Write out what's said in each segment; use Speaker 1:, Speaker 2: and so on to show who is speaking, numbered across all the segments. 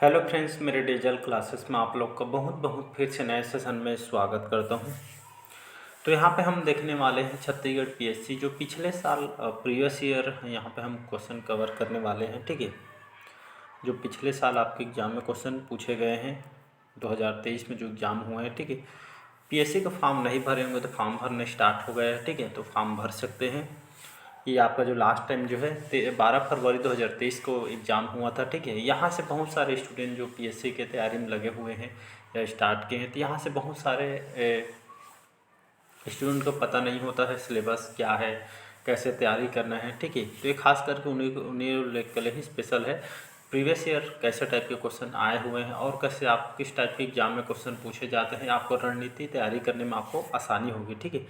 Speaker 1: Hello friends, मेरे digital classes में आप लोग का बहुत बहुत फिर से नए सेशन में स्वागत करता हूं। तो यहाँ पे हम देखने वाले हैं छत्तीसगढ़ पीएससी जो पिछले साल प्रीवियस ईयर यहाँ पे हम क्वेश्चन कवर करने वाले हैं। ठीक है, जो पिछले साल आपके एग्ज़ाम में क्वेश्चन पूछे गए हैं 2023 में जो एग्ज़ाम हुए हैं। ठीक है, पीएससी का फॉर्म नहीं भरे होंगे तो फॉर्म भरने स्टार्ट हो गया है। ठीक है, तो फॉर्म भर सकते हैं। ये आपका जो लास्ट टाइम जो है 12 फरवरी 2023 को एग्ज़ाम हुआ था। ठीक है, यहाँ से बहुत सारे स्टूडेंट जो पीएससी के तैयारी में लगे हुए हैं या स्टार्ट किए हैं, तो यहाँ से बहुत सारे स्टूडेंट को पता नहीं होता है सिलेबस क्या है, कैसे तैयारी करना है। ठीक है, तो ये खास करके उन्हीं के लिए ही स्पेशल है। प्रीवियस ईयर कैसे टाइप के क्वेश्चन आए हुए हैं और कैसे आप किस टाइप के एग्जाम में क्वेश्चन पूछे जाते हैं, आपको रणनीति तैयारी करने में आपको आसानी होगी। ठीक है,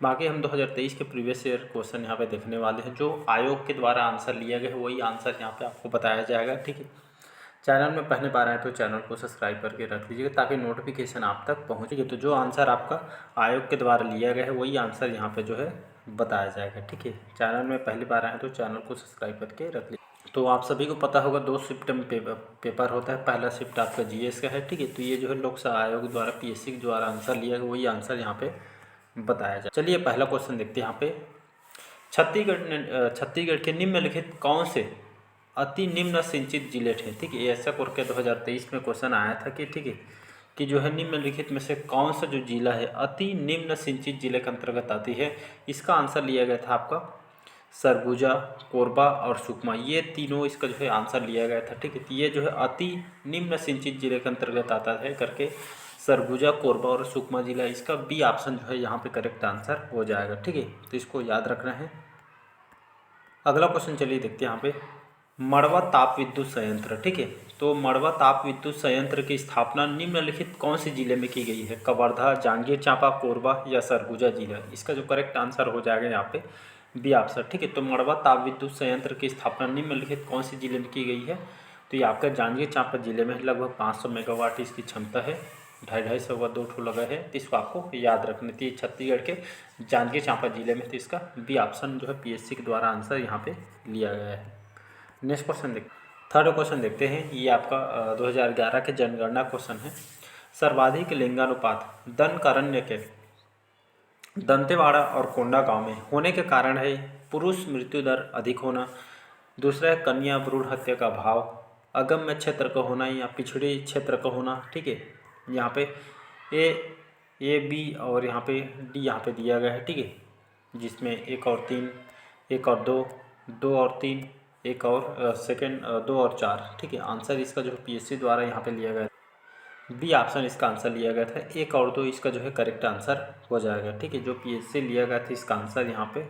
Speaker 1: बाकी हम 2023 के प्रीवियस ईयर क्वेश्चन यहाँ पे देखने वाले हैं। जो आयोग के द्वारा आंसर लिया गया है वही आंसर यहाँ पे आपको बताया जाएगा। ठीक है, चैनल में पहली बार आए तो चैनल को सब्सक्राइब करके रख लीजिएगा ताकि नोटिफिकेशन आप तक पहुँचेगी। तो जो आंसर आपका आयोग के द्वारा लिया गया है वही आंसर यहाँ पे जो है बताया जाएगा। ठीक है, चैनल में पहली बार आए तो चैनल को सब्सक्राइब करके रख लीजिए। तो आप सभी को पता होगा 2 शिफ्ट में पेपर होता है। पहला शिफ्ट आपका जीएस का है। ठीक है, तो ये जो है लोक सेवा आयोग द्वारा पीएससी के द्वारा आंसर लिया गया वही आंसर यहाँ पे बताया जाए। चलिए पहला क्वेश्चन देखते हैं। यहाँ पे छत्तीसगढ़ के निम्नलिखित कौन से अति निम्न सिंचित जिले थे। ठीक है, ऐसा करके 2023 में क्वेश्चन आया था कि ठीक है कि जो है निम्नलिखित में से कौन सा जो जिला है अति निम्न सिंचित जिले के अंतर्गत आती है। इसका आंसर लिया गया था आपका सरगुजा, कोरबा और सुकमा, ये तीनों इसका जो है आंसर लिया गया था। ठीक है, तो ये जो है अति निम्न सिंचित जिले के अंतर्गत आता है करके सरगुजा, कोरबा और सुकमा जिला, इसका बी ऑप्शन जो है यहाँ पे करेक्ट आंसर हो जाएगा। ठीक है, तो इसको याद रखना है। अगला क्वेश्चन चलिए देखते हैं। यहाँ पे मड़वा ताप विद्युत संयंत्र। ठीक है, तो मड़वा ताप विद्युत संयंत्र की स्थापना निम्नलिखित कौन से जिले में की गई है। कवर्धा, जांजगीर चांपा, कोरबा या सरगुजा जिला, इसका जो करेक्ट आंसर हो जाएगा यहाँ पे बी ऑप्शन। ठीक है, तो मड़वा ताप विद्युत संयंत्र की स्थापना निम्नलिखित कौन से जिले में की गई है। तो ये आपका जांजगीर चांपा जिले में लगभग 500 मेगावाट इसकी क्षमता है। 250 व 2 ठो लगा है, तो इसको आपको याद रखनी थी। छत्तीसगढ़ के जांजगीर चांपा जिले में, तो इसका बी ऑप्शन जो है पीएससी के द्वारा आंसर यहाँ पे लिया गया है। नेक्स्ट क्वेश्चन थर्ड क्वेश्चन देखते हैं। ये आपका 2011 के जनगणना क्वेश्चन है। सर्वाधिक लिंगानुपात दनकारण्य के दंतेवाड़ा और कोंडागांव में होने के कारण है पुरुष मृत्यु दर अधिक होना, दूसरा है कन्या भ्रूण हत्या का भाव, अगम्य क्षेत्र का होना या पिछड़े क्षेत्र का होना। ठीक है, यहाँ पे ए बी और यहाँ पे डी यहाँ पे दिया गया है। ठीक है, जिसमें 1 और 3, 1 और 2, 2 और 3, एक और सेकेंड 2 और 4। ठीक है, आंसर इसका जो पीएससी द्वारा यहाँ पे लिया गया बी ऑप्शन इसका आंसर लिया गया था। 1 और 2 इसका जो है करेक्ट आंसर हो जाएगा। ठीक है, जो पीएससी लिया गया था इसका आंसर यहाँ पे।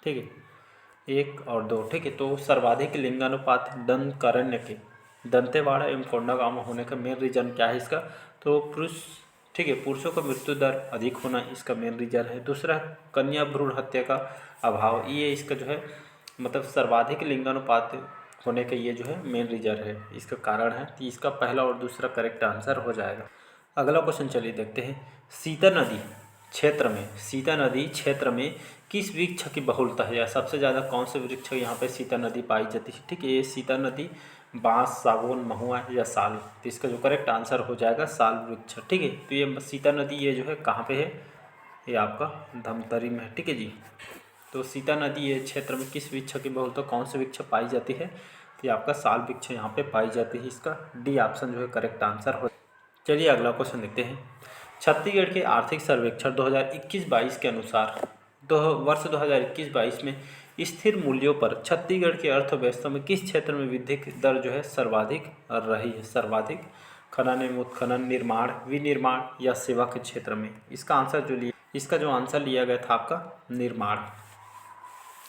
Speaker 1: ठीक है, 1 और 2। ठीक है, तो सर्वाधिक लिंगानुपात दंतकारण्य के दंतेवाड़ा एवं कोंडागांव में होने का मेन रीजन क्या है इसका, तो पुरुष। ठीक है, पुरुषों का मृत्यु दर अधिक होना इसका मेन रीजन है। दूसरा कन्या भ्रूण हत्या का अभाव, ये इसका जो है मतलब सर्वाधिक लिंगानुपात होने का ये जो है मेन रीजन है, इसका कारण है। तो इसका पहला और दूसरा करेक्ट आंसर हो जाएगा। अगला क्वेश्चन चलिए देखते हैं। सीता नदी क्षेत्र में किस वृक्ष की बहुलता है या सबसे ज़्यादा कौन से वृक्ष यहाँ पे सीता नदी पाई जाती है। ठीक है, ये सीता नदी बांस, सागौन, महुआ या साल, तो इसका जो करेक्ट आंसर हो जाएगा साल वृक्ष। ठीक है, तो ये सीता नदी ये जो है कहाँ पे है, ये आपका धमतरी में है। ठीक है जी, तो सीता नदी ये क्षेत्र में किस वृक्ष की बहुलता कौन से वृक्ष पाई जाती है, तो ये आपका साल वृक्ष यहाँ पे पाई जाती है। इसका डी ऑप्शन जो है करेक्ट आंसर हो। चलिए अगला क्वेश्चन देखते हैं। छत्तीसगढ़ के आर्थिक सर्वेक्षण 2021-22 के अनुसार वर्ष 2021-22 में स्थिर मूल्यों पर छत्तीसगढ़ की अर्थव्यवस्था में किस क्षेत्र में वृद्धि की दर जो है सर्वाधिक रही है। सर्वाधिक खनन एवं उत्खनन, निर्माण, विनिर्माण या सेवा के क्षेत्र में। इसका जो आंसर लिया गया था आपका निर्माण,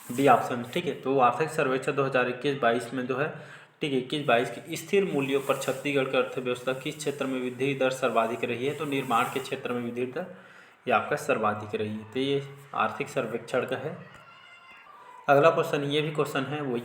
Speaker 1: बी ऑप्शन। ठीक है, तो आर्थिक सर्वेक्षण 2021-22 में जो है ठीक है 21-22 की स्थिर मूल्यों पर छत्तीसगढ़ की अर्थव्यवस्था किस क्षेत्र में वृद्धि दर सर्वाधिक रही है, तो निर्माण के क्षेत्र में वृद्धि दर ये आपका सर्वाधिक रही है। तो ये आर्थिक सर्वेक्षण का है। अगला क्वेश्चन, ये भी क्वेश्चन है वही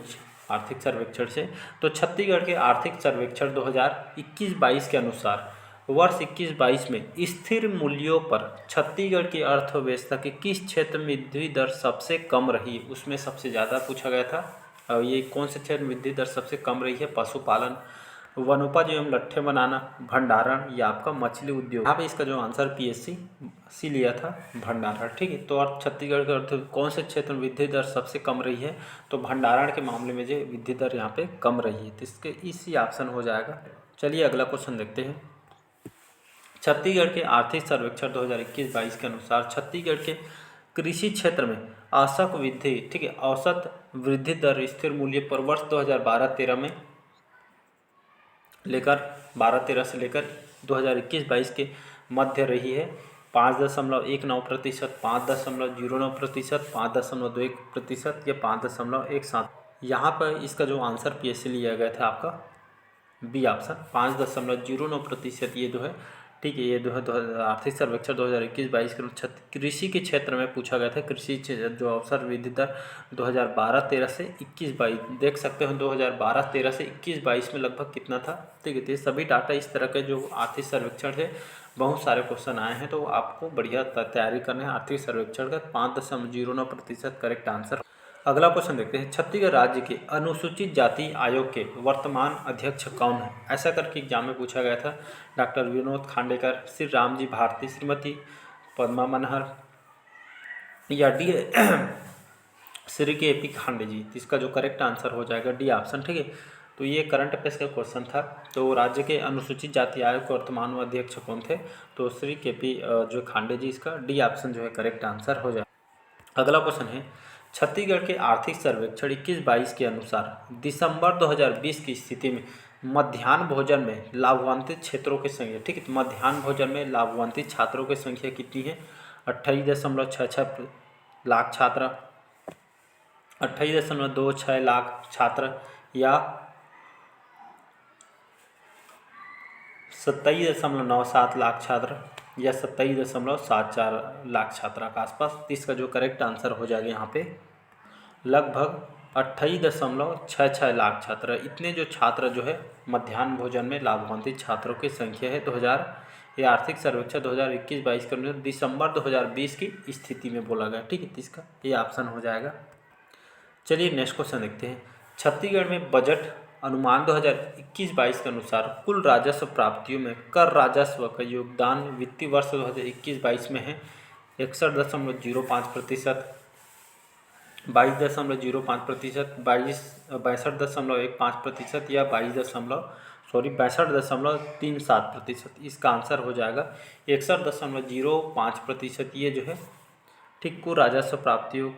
Speaker 1: आर्थिक सर्वेक्षण से। तो छत्तीसगढ़ के आर्थिक सर्वेक्षण 2021-22 के अनुसार वर्ष 21-22 में स्थिर मूल्यों पर छत्तीसगढ़ की अर्थव्यवस्था के किस क्षेत्र में वृद्धि दर सबसे कम रही, उसमें सबसे ज़्यादा पूछा गया था। और ये कौन से क्षेत्र में वृद्धि दर सबसे कम रही है, पशुपालन, वनोपज एवं लट्ठे बनाना, भंडारण, या आपका मछली उद्योग। यहाँ पे इसका जो आंसर PSC लिया था भंडारण, ठीक है। तो और छत्तीसगढ़ का अर्थ कौन से क्षेत्र में वृद्धि दर सबसे कम रही है, तो भंडारण के मामले में जो वृद्धि दर यहाँ पे कम रही है, तो इसके इसी ऑप्शन हो जाएगा। चलिए अगला क्वेश्चन देखते हैं। छत्तीसगढ़ के आर्थिक सर्वेक्षण 2021-22 के अनुसार छत्तीसगढ़ के कृषि क्षेत्र में औसत वृद्धि, ठीक है, औसत वृद्धि दर स्थिर मूल्य पर वर्ष 2012-13 में लेकर 12-13 से लेकर 2021-22 के मध्य रही है 5.19%, 5.09%, 5.21% या 5.17। यहाँ पर इसका जो आंसर PSC लिया गया था आपका बी ऑप्शन 5.09%। ये जो है, ठीक है, ये जो है आर्थिक सर्वेक्षण 2021-22 के कृषि के क्षेत्र में पूछा गया था। कृषि जो अवसर वृद्धि दर 2012-13 से 21-22 देख सकते हो, 2012-13 से 21-22 में लगभग कितना था, ठीक है। तो ये सभी डाटा इस तरह के जो आर्थिक सर्वेक्षण है बहुत सारे क्वेश्चन आए हैं, तो आपको बढ़िया तैयारी करना है। आर्थिक सर्वेक्षण का 5.09% करेक्ट आंसर। अगला क्वेश्चन देखते हैं। छत्तीसगढ़ राज्य के अनुसूचित जाति आयोग के वर्तमान अध्यक्ष कौन है? ऐसा करके एग्जाम में पूछा गया था। डॉक्टर विनोद खांडेकर, श्री रामजी भारती, श्रीमती पद्मा मनहर या डी श्री KP खांडे जी। तो इसका जो करेक्ट आंसर हो जाएगा डी ऑप्शन, ठीक है। तो ये करंट अफेयर्स का क्वेश्चन था। तो राज्य के अनुसूचित जाति आयोग के वर्तमान अध्यक्ष कौन थे, तो श्री KP जो खांडे जी। इसका डी ऑप्शन जो है करेक्ट आंसर हो जाएगा। अगला क्वेश्चन है। छत्तीसगढ़ के आर्थिक सर्वेक्षण 21-22 के अनुसार दिसंबर 2020 की स्थिति में मध्याह्न भोजन में लाभान्वित क्षेत्रों की संख्या, ठीक है, तो मध्याह्न भोजन में लाभान्वित छात्रों की संख्या कितनी है? 28.66 लाख छात्र, 28.26 लाख छात्र या 27.97 लाख छात्र या 27.74 लाख छात्रा के आसपास। इसका जो करेक्ट आंसर हो जाएगा यहाँ पे लगभग 28.66 लाख छात्र। इतने जो छात्र जो है मध्याह्न भोजन में लाभान्वित छात्रों की संख्या है। ये आर्थिक सर्वेक्षण 2021-22 के अनुसार दिसंबर 2020 की स्थिति में बोला गया, ठीक है। तो इसका ये ऑप्शन हो जाएगा। चलिए नेक्स्ट क्वेश्चन देखते हैं। छत्तीसगढ़ में बजट अनुमान 2021-22 के अनुसार कुल राजस्व प्राप्तियों में कर राजस्व का योगदान वित्तीय वर्ष 2021-22 में है 61.05%, 22.05%, 62.15% या 62.37%। इसका आंसर हो जाएगा 61.05%। ये जो है, ठीक, कुल राजस्व प्राप्तियों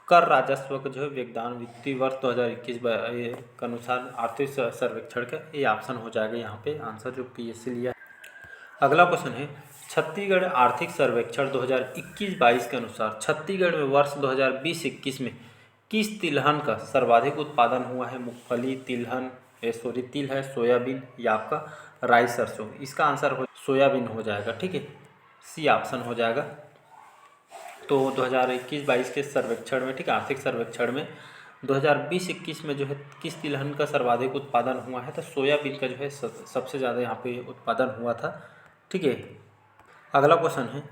Speaker 1: कर राजस्व का जो है योगदान वित्तीय वर्ष 2021 के अनुसार आर्थिक सर्वेक्षण का ये ऑप्शन हो जाएगा यहाँ पे आंसर जो PSC लिया है। अगला क्वेश्चन है। छत्तीसगढ़ आर्थिक सर्वेक्षण 2021-22 के अनुसार छत्तीसगढ़ में वर्ष 2020-21 में किस तिलहन का सर्वाधिक उत्पादन हुआ है? मूंगफली, तिलहन, तिल है, सोयाबीन या आपका राई सरसों। इसका आंसर हो सोयाबीन हो जाएगा, ठीक है। सी ऑप्शन हो जाएगा। तो 2021-22 के सर्वेक्षण में, ठीक, आर्थिक सर्वेक्षण में 2020-21 में जो है किस तिलहन का सर्वाधिक उत्पादन हुआ है? तो सोयाबीन का जो है सबसे ज़्यादा यहाँ पे उत्पादन हुआ था, ठीक है। अगला क्वेश्चन है।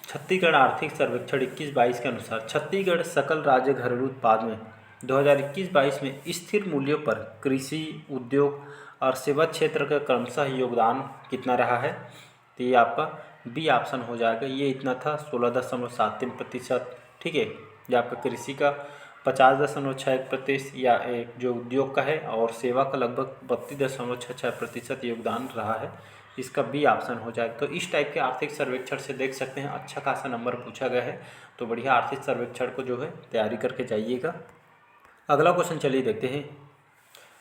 Speaker 1: छत्तीसगढ़ आर्थिक सर्वेक्षण 21-22 के अनुसार छत्तीसगढ़ सकल राज्य घरेलू उत्पाद में 2021-22 में स्थिर मूल्यों पर कृषि, उद्योग और सेवा क्षेत्र का क्रमशः योगदान कितना रहा है? तो ये आपका बी ऑप्शन हो जाएगा। ये इतना था 16.73%, ठीक है। ये आपका कृषि का 50.61% या एक जो उद्योग का है और सेवा का लगभग 32.66% योगदान रहा है। इसका बी ऑप्शन हो जाएगा। तो इस टाइप के आर्थिक सर्वेक्षण से देख सकते हैं अच्छा खासा नंबर पूछा गया है। तो बढ़िया आर्थिक सर्वेक्षण को जो है तैयारी करके जाइएगा। अगला क्वेश्चन चलिए देखते हैं।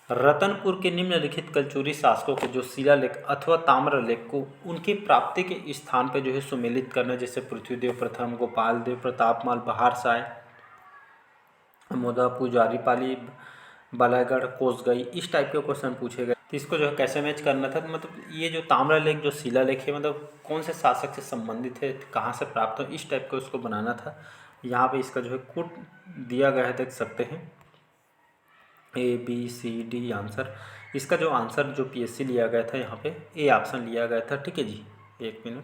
Speaker 1: रतनपुर के निम्नलिखित कलचुरी शासकों के जो शिलालेख अथवा ताम्रलेख को उनकी प्राप्ति के स्थान पर जो है सुमेलित करना, जैसे पृथ्वीदेव प्रथम, गोपाल देव, प्रतापमाल, बहारसाय, अमोदा, पुजारी पाली, बालागढ़, कोसगई, इस टाइप के क्वेश्चन पूछे गए। तो इसको जो है कैसे मैच करना था, मतलब ये जो ताम्रलेख जो शिलालेख है मतलब कौन से शासक से संबंधित है, कहाँ से प्राप्त हो, इस टाइप का उसको बनाना था। यहाँ पे इसका जो है कोड दिया गया है, देख सकते हैं ABCD आंसर। इसका जो आंसर जो PSC लिया गया था यहाँ पे ए ऑप्शन लिया गया था, ठीक है जी। एक मिनट,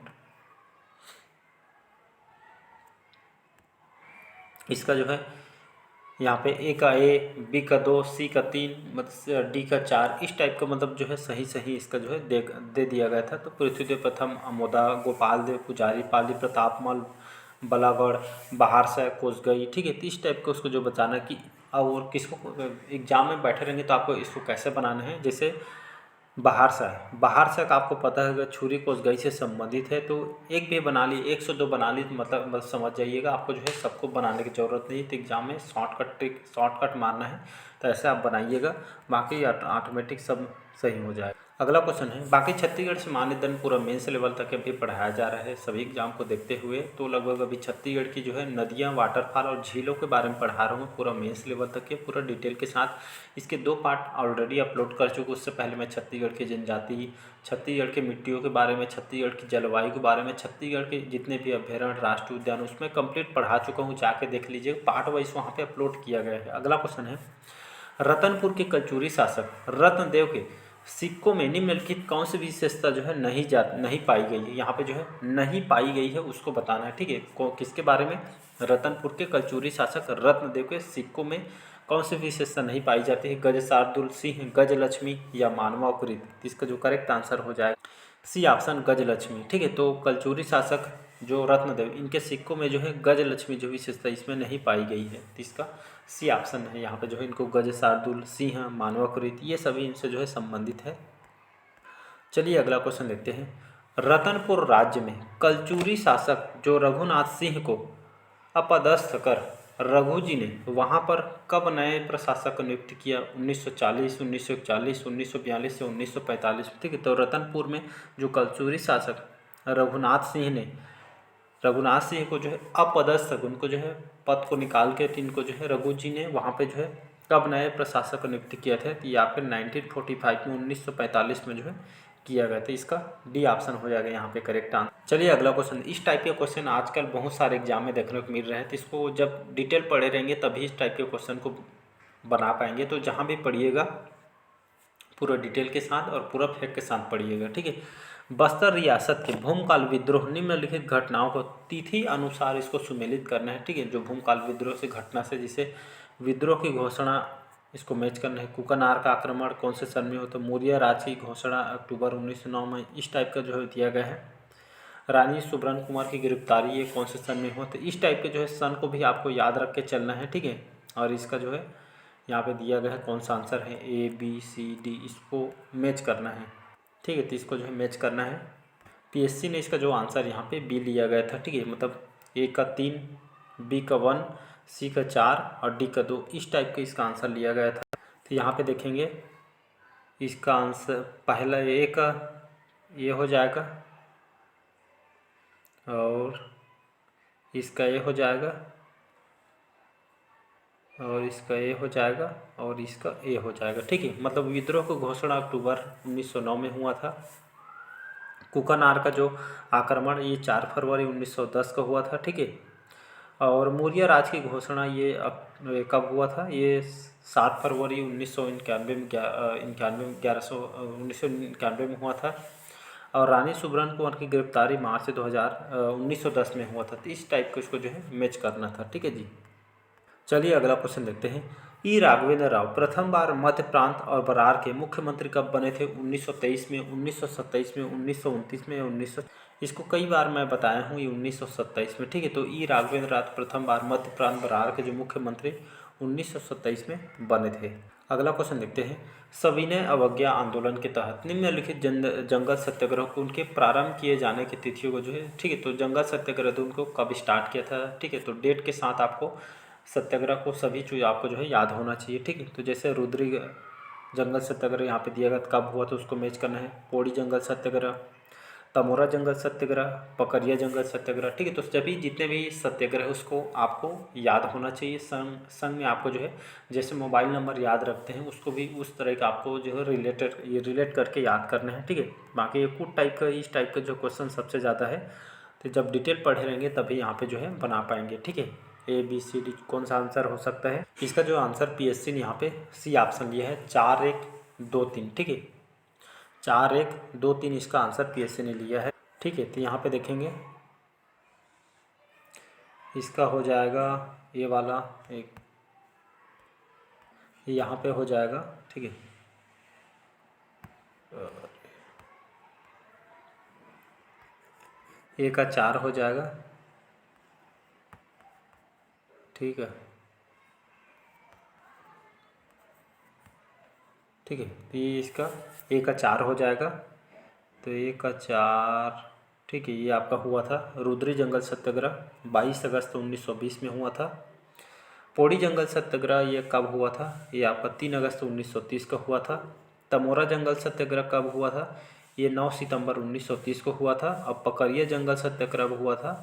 Speaker 1: इसका जो है यहाँ पे ए का ए, बी का 2, सी का 3, मतलब डी का 4, इस टाइप का मतलब जो है सही सही इसका जो है दे दिया गया था। तो पृथ्वीदेव प्रथम, अमोदा, गोपाल देव पुजारी, पाली प्रतापमल, बलागढ़, बहारसा, कोसगई, ठीक है। तो इस टाइप का उसको जो बताना कि और किसको एग्जाम में बैठे रहेंगे तो आपको इसको कैसे बनाना है। जैसे बहारसा है, बहारसा का आपको पता है अगर छुरी कोसगई से संबंधित है तो एक भी बना ली, 102 बना ली तो मतलब बस समझ जाइएगा, आपको जो है सबको बनाने की ज़रूरत नहीं है। तो एग्जाम में शॉर्टकट मारना है तो ऐसे आप बनाइएगा, बाकी ऑटोमेटिक सब सही हो जाएगा। अगला क्वेश्चन है, बाकी छत्तीसगढ़ से मानदंड पूरा मेंस लेवल तक अभी पढ़ाया जा रहा है सभी एग्जाम को देखते हुए। तो लगभग अभी छत्तीसगढ़ की जो है नदियाँ, वाटरफॉल और झीलों के बारे में पढ़ा रहा हूँ पूरा मेंस लेवल तक के पूरा डिटेल के साथ। इसके 2 पार्ट ऑलरेडी अपलोड कर चुके। उससे पहले मैं छत्तीसगढ़ की जनजाति, छत्तीसगढ़ के मिट्टियों के बारे में, छत्तीसगढ़ की जलवायु के बारे में, छत्तीसगढ़ के जितने भी अभ्यारण्य, राष्ट्रीय उद्यान, उसमें कंप्लीट पढ़ा चुका हूँ, जाके देख लीजिए, पार्ट वाइज वहाँ पे अपलोड किया गया है। अगला क्वेश्चन है, रतनपुर के कलचुरी शासक रत्नदेव के सिक्कों में निम्नलिखित कौन सी विशेषता जो है नहीं पाई गई है। यहाँ पे जो है नहीं पाई गई है उसको बताना है, ठीक है। किसके बारे में, रतनपुर के कलचुरी शासक रत्नदेव के सिक्कों में कौन सी विशेषता नहीं पाई जाती है। गज शार्दुल सिंह, गज लक्ष्मी या मानवाकृत। इसका जो करेक्ट आंसर हो जाएगा सी ऑप्शन, गज लक्ष्मी, ठीक है। तो कलचुरी शासक जो रत्नदेव, इनके सिक्कों में जो है गज लक्ष्मी जो विशेषता इसमें नहीं पाई गई है। तो इसका सी ऑप्शन है यहाँ पे जो है, इनको गज शार्दुल सिंह, मानवाकृत, ये सभी इनसे जो है संबंधित है। चलिए अगला क्वेश्चन देखते हैं, रतनपुर राज्य में कलचुरी शासक जो रघुनाथ सिंह को अपदस्थ कर रघु जी ने वहाँ पर कब नए प्रशासक को नियुक्त किया। 1940, 1941, 1942 या 1945। ठीक है, तो रतनपुर में जो कलचुरी शासक रघुनाथ सिंह को जो है अपदस्थ, उनको जो है पद को निकाल के इनको जो है रघु जी ने वहाँ पे जो है कब नए प्रशासक को नियुक्त किया था। तो या फिर 1945 में, 1945 में जो है किया गया था। इसका डी ऑप्शन हो जाएगा यहाँ पे करेक्ट आंसर। चलिए अगला क्वेश्चन, इस टाइप के क्वेश्चन आजकल बहुत सारे एग्जाम में देखने को मिल रहे हैं, तो इसको जब डिटेल पढ़े रहेंगे तभी इस टाइप के क्वेश्चन को बना पाएंगे। तो जहाँ भी पढ़िएगा पूरा डिटेल के साथ और पूरा फैक्ट के साथ पढ़िएगा, ठीक है। बस्तर रियासत के भूमकाल विद्रोह निम्नलिखित घटनाओं को तिथि अनुसार इसको सुमेलित करना है, ठीक है। जो भूमकाल विद्रोह से घटना से जिसे विद्रोह की घोषणा इसको मैच करना है। कुकनार का आक्रमण कौन से सन में हो, तो मौर्य राज की घोषणा अक्टूबर 1909 में, इस टाइप का जो है दिया गया है। रानी सुब्रन कुमार की गिरफ्तारी ये कौन से सन में हो, तो इस टाइप के जो है सन को भी आपको याद रख के चलना है, ठीक है। और इसका जो है यहाँ पे दिया गया है कौन सा आंसर है, ए बी सी डी, इसको मैच करना है, ठीक है। तो इसको जो है मैच करना है। पीएससी ने इसका जो आंसर यहाँ पे बी लिया गया था, ठीक है। मतलब ए का 3, बी का 1, सी का 4 और डी का 2, इस टाइप का इसका आंसर लिया गया था। तो यहाँ पे देखेंगे इसका आंसर पहला ए का ये हो जाएगा और इसका ए हो जाएगा और इसका ए हो जाएगा और इसका ए हो जाएगा, ठीक है। मतलब विद्रोह की घोषणा अक्टूबर 1909 में हुआ था। कुकनार का जो आक्रमण ये 4 फरवरी 1910 को हुआ था, ठीक है। और मौर्य राज की घोषणा ये कब हुआ था, ये 7 फरवरी 1991 में 1991 में हुआ था। और रानी सुब्रन कुमार की गिरफ्तारी मार्च 1910 में हुआ था। तो इस टाइप को इसको जो है मैच करना था, ठीक है जी। चलिए अगला क्वेश्चन देखते हैं, ई राघवेंद्र राव प्रथम बार मध्य प्रांत और बरार के मुख्यमंत्री कब बने थे। 1923 में, 1927 में, 1929 में, 19 इसको कई बार मैं बताया हूँ, ये 1927 में, ठीक है। तो ई राघवेंद्र राव प्रथम बार मध्य प्रांत बरार के जो मुख्यमंत्री 1927 में बने थे। अगला क्वेश्चन देखते हैं, सविनय अवज्ञा आंदोलन के तहत निम्नलिखित जंगल सत्याग्रह को उनके प्रारंभ किए जाने की तिथियों को जो है, ठीक है। तो जंगल सत्याग्रह तो उनको कब स्टार्ट किया था, ठीक है। तो डेट के साथ आपको सत्याग्रह को सभी चीज़ आपको जो है याद होना चाहिए, ठीक है। तो जैसे रुद्री जंगल सत्याग्रह यहाँ पे दिया गया कब हुआ तो उसको मैच करना है। पौड़ी जंगल सत्याग्रह, तमोरा जंगल सत्याग्रह, पकरिया जंगल सत्याग्रह, ठीक है। तो सभी जितने भी सत्याग्रह उसको आपको याद होना चाहिए। संग में आपको जो है जैसे मोबाइल नंबर याद रखते हैं उसको भी उस तरह का आपको जो है रिलेट करके याद करना है, ठीक है। बाकी ये कुछ टाइप का इस टाइप का जो क्वेश्चन सबसे ज़्यादा है, तो जब डिटेल पढ़े रहेंगे तभी यहाँ पे जो है बना पाएंगे, ठीक है। ए बी सी डी कौन सा आंसर हो सकता है, इसका जो आंसर पीएससी ने यहाँ पे सी ऑप्शन लिया है, 4 1 2 3, ठीक है। 4 1 2 3 इसका आंसर पीएससी ने लिया है, ठीक है। तो यहाँ पे देखेंगे इसका हो जाएगा ये वाला एक ये यहाँ पे हो जाएगा, ठीक है। ए का 4 हो जाएगा, ठीक है, ठीक है। तो ये इसका ए का 4 हो जाएगा, तो ए का 4, ठीक है। ये आपका हुआ था रुद्री जंगल सत्याग्रह 22 अगस्त 1920 में हुआ था। पौड़ी जंगल सत्याग्रह ये कब हुआ था? ये आपका 3 अगस्त 1930 को हुआ था। तमोरा जंगल सत्याग्रह कब हुआ था? ये 9 सितंबर 1930 को हुआ था। अब पकरिया जंगल सत्याग्रह हुआ था,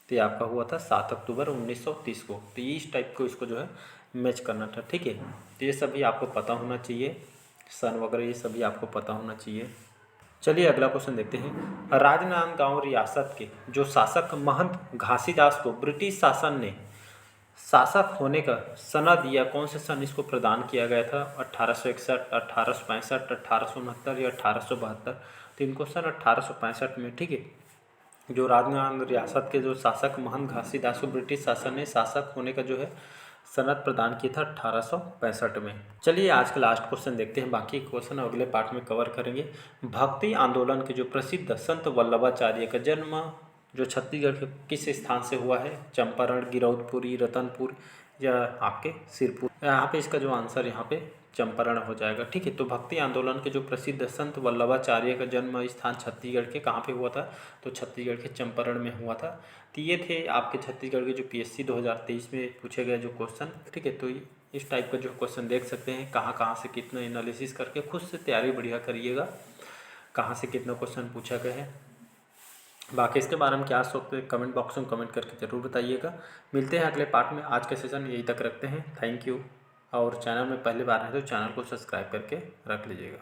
Speaker 1: तो ये आपका हुआ था 7 अक्टूबर 1930 को। तो ये इस टाइप को इसको जो है मैच करना था, ठीक है। तो ये सभी आपको पता होना चाहिए, सन वगैरह ये सभी आपको पता होना चाहिए। चलिए अगला क्वेश्चन देखते हैं। राजनांदगांव रियासत के जो शासक महंत घासीदास को ब्रिटिश शासन ने शासक होने का सनद या कौन से सन इसको प्रदान किया गया था? 1861, 1865, 1869 या 1872? तो इनको सन 1865 में, ठीक है, जो राजनांदगांव रियासत के जो शासक महंत घासीदास को ब्रिटिश शासन ने शासक होने का जो है सनद प्रदान किया था 1865 में। चलिए आज का लास्ट क्वेश्चन देखते हैं, बाकी क्वेश्चन अगले पार्ट में कवर करेंगे। भक्ति आंदोलन के जो प्रसिद्ध संत वल्लभाचार्य का जन्म जो छत्तीसगढ़ के किस स्थान से हुआ है? चंपारण, गिरौदपुरी, रतनपुर या आपके सिरपुर? यहाँ पे इसका जो आंसर यहाँ पे चंपारण हो जाएगा, ठीक है। तो भक्ति आंदोलन के जो प्रसिद्ध संत वल्लभाचार्य का जन्म स्थान छत्तीसगढ़ के कहाँ पे हुआ था? तो छत्तीसगढ़ के चंपारण में हुआ था। तो ये थे आपके छत्तीसगढ़ के जो PSC 2023 में पूछे गए जो क्वेश्चन, ठीक है। तो इस टाइप का जो क्वेश्चन देख सकते हैं, कहाँ कहाँ से कितना एनालिसिस करके खुद से तैयारी बढ़िया करिएगा, कहाँ से कितना क्वेश्चन पूछा गया है। बाकी इसके बारे में क्या सोचते हैं कमेंट बॉक्स में कमेंट करके ज़रूर बताइएगा। मिलते हैं अगले पार्ट में, आज का सेशन यही तक रखते हैं। Thank you. और चैनल में पहली बार है तो चैनल को सब्सक्राइब करके रख लीजिएगा।